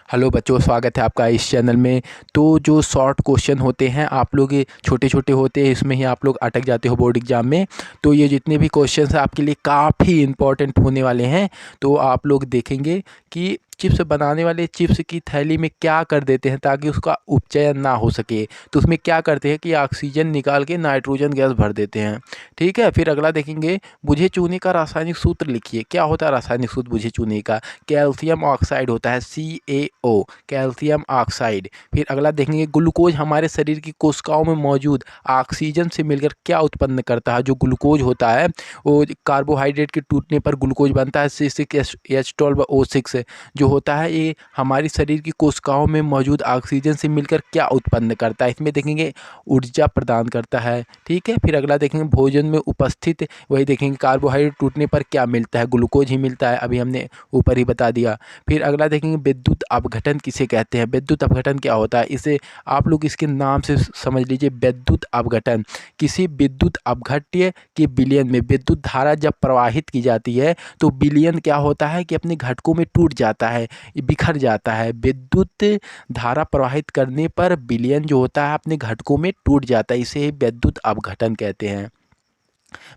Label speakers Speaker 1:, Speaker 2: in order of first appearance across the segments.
Speaker 1: Hello बच्चों, स्वागत है आपका इस चैनल में। तो जो शॉर्ट क्वेश्चन होते हैं आप लोग ये छोटे छोटे होते हैं, इसमें ही आप लोग अटक जाते हो बोर्ड एग्जाम में। तो ये जितने भी क्वेश्चंस हैं आपके लिए काफ़ी इंपॉर्टेंट होने वाले हैं। तो आप लोग देखेंगे कि चिप्स बनाने वाले चिप्स की थैली में क्या कर देते हैं ताकि उसका उपचयन ना हो सके। तो उसमें क्या करते हैं कि ऑक्सीजन निकाल के नाइट्रोजन गैस भर देते हैं। ठीक है, फिर अगला देखेंगे, बुझे चूने का रासायनिक सूत्र लिखिए। क्या होता है रासायनिक सूत्र बुझे चूने का? कैल्शियम ऑक्साइड होता है, CaO, कैल्शियम ऑक्साइड। फिर अगला देखेंगे, ग्लूकोज हमारे शरीर की कोशिकाओं में मौजूद ऑक्सीजन से मिलकर क्या उत्पन्न करता है? जो ग्लूकोज होता है वो कार्बोहाइड्रेट के टूटने पर ग्लूकोज बनता है, C6H12O6 जो होता है ये हमारी शरीर की कोशिकाओं में मौजूद ऑक्सीजन से मिलकर क्या उत्पन्न करता है? इसमें देखेंगे ऊर्जा प्रदान करता है। ठीक है, फिर अगला देखेंगे, भोजन में उपस्थित, वही देखेंगे कार्बोहाइड्रेट टूटने पर क्या मिलता है? ग्लूकोज ही मिलता है, अभी हमने ऊपर ही बता दिया। फिर अगला देखेंगे, विद्युत अपघटन किसे कहते हैं? विद्युत अपघटन क्या होता है? इसे आप लोग इसके नाम से समझ लीजिए, विद्युत अपघटन। किसी विद्युत अपघट्य के विलयन में विद्युत धारा जब प्रवाहित की जाती है तो विलयन क्या होता है कि अपने घटकों में टूट जाता है, बिखर जाता है। विद्युत धारा प्रवाहित करने पर विलयन जो होता है अपने घटकों में टूट जाता है, इसे विद्युत अपघटन कहते हैं।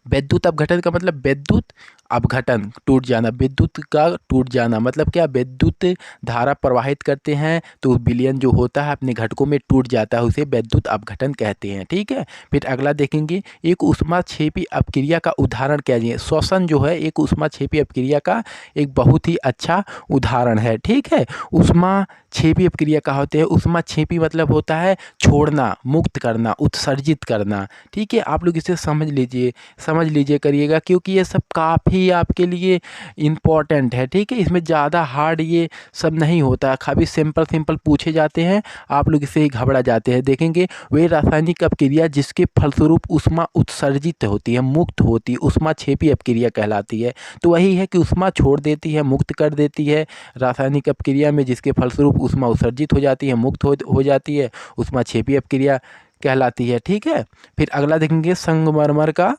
Speaker 1: विद्युत अपघटन का मतलब विद्युत अपघटन, टूट जाना। विद्युत का टूट जाना मतलब क्या? विद्युत धारा प्रवाहित करते हैं तो विलयन जो होता है अपने घटकों में टूट जाता है, उसे विद्युत अपघटन कहते हैं। ठीक है, फिर अगला देखेंगे, एक ऊष्माक्षेपी अपक्रिया का उदाहरण क्या है? श्वसन जो है एक ऊष्माक्षेपी अपक्रिया का एक बहुत ही अच्छा उदाहरण है। ठीक है, ऊष्माक्षेपी अपक्रिया का होते हैं, ऊष्माक्षेपी मतलब होता है छोड़ना, मुक्त करना, उत्सर्जित करना। ठीक है, आप लोग इसे समझ लीजिए करिएगा, क्योंकि ये सब काफ़ी आपके लिए इम्पॉर्टेंट है। ठीक है, इसमें ज़्यादा हार्ड ये सब नहीं होता है, काफ़ी सिंपल पूछे जाते हैं, आप लोग इससे ही घबरा जाते हैं। देखेंगे, वे रासायनिक अपक्रिया जिसके फलस्वरूप ऊष्मा उत्सर्जित होती है, मुक्त होती है, ऊष्माक्षेपी अपक्रिया कहलाती है। तो वही है कि ऊष्मा छोड़ देती है, मुक्त कर देती है। रासायनिक अपक्रिया में जिसके फलस्वरूप ऊष्मा उत्सर्जित हो जाती है, मुक्त हो जाती है, ऊष्माक्षेपी अपक्रिया कहलाती है। ठीक है, फिर अगला देखेंगे, संगमरमर का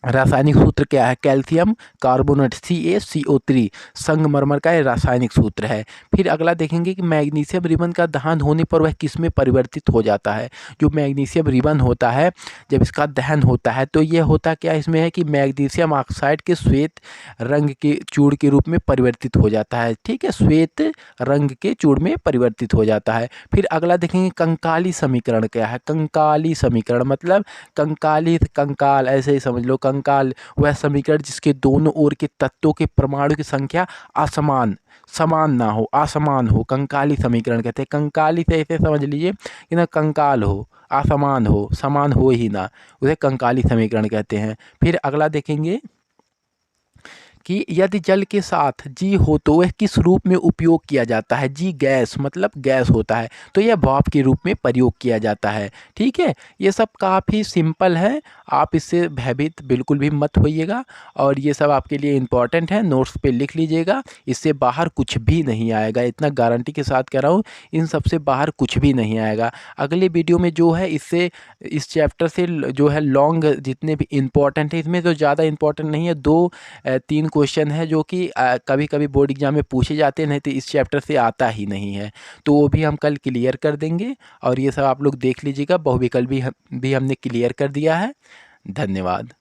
Speaker 1: रासायनिक सूत्र क्या है? कैल्शियम कार्बोनेट, CaCO3 संगमरमर का ये रासायनिक सूत्र है। फिर अगला देखेंगे कि मैग्नीशियम रिबन का दहन होने पर वह किस में परिवर्तित हो जाता है? जो मैग्नीशियम रिबन होता है जब इसका दहन होता है तो ये होता क्या इसमें है कि मैग्नीशियम ऑक्साइड के श्वेत रंग के चूड़ के रूप में परिवर्तित हो जाता है। ठीक है, श्वेत रंग के चूड़ में परिवर्तित हो जाता है। फिर अगला देखेंगे, कंकाली समीकरण क्या है? कंकाली समीकरण मतलब कंकाली, कंकाल ऐसे ही समझ लो। कंकाल वह समीकरण जिसके दोनों ओर के तत्वों के परमाणु की संख्या समान ना हो, असमान हो, कंकाली समीकरण कहते हैं। कंकाली से ऐसे समझ लीजिए कि ना कंकाल हो, असमान हो, समान हो ही ना, उसे कंकाली समीकरण कहते हैं। फिर अगला देखेंगे कि यदि जल के साथ जी हो तो वह किस रूप में उपयोग किया जाता है? जी गैस मतलब गैस होता है, तो यह भाप के रूप में प्रयोग किया जाता है। ठीक है, ये सब काफ़ी सिंपल है, आप इससे भयभीत बिल्कुल भी मत होइएगा, और ये सब आपके लिए इम्पॉर्टेंट है, नोट्स पे लिख लीजिएगा। इससे बाहर कुछ भी नहीं आएगा, इतना गारंटी के साथ कह रहा हूँ, इन सब से बाहर कुछ भी नहीं आएगा। अगले वीडियो में जो है इससे इस चैप्टर से जो है लॉन्ग जितने भी इम्पॉर्टेंट है, इसमें तो ज़्यादा इम्पॉर्टेंट नहीं है, 2-3 क्वेश्चन है जो कि कभी कभी बोर्ड एग्जाम में पूछे जाते हैं, नहीं तो इस चैप्टर से आता ही नहीं है, तो वो भी हम कल क्लियर कर देंगे। और ये सब आप लोग देख लीजिएगा, बहुविकल्प भी हमने क्लियर कर दिया है। धन्यवाद।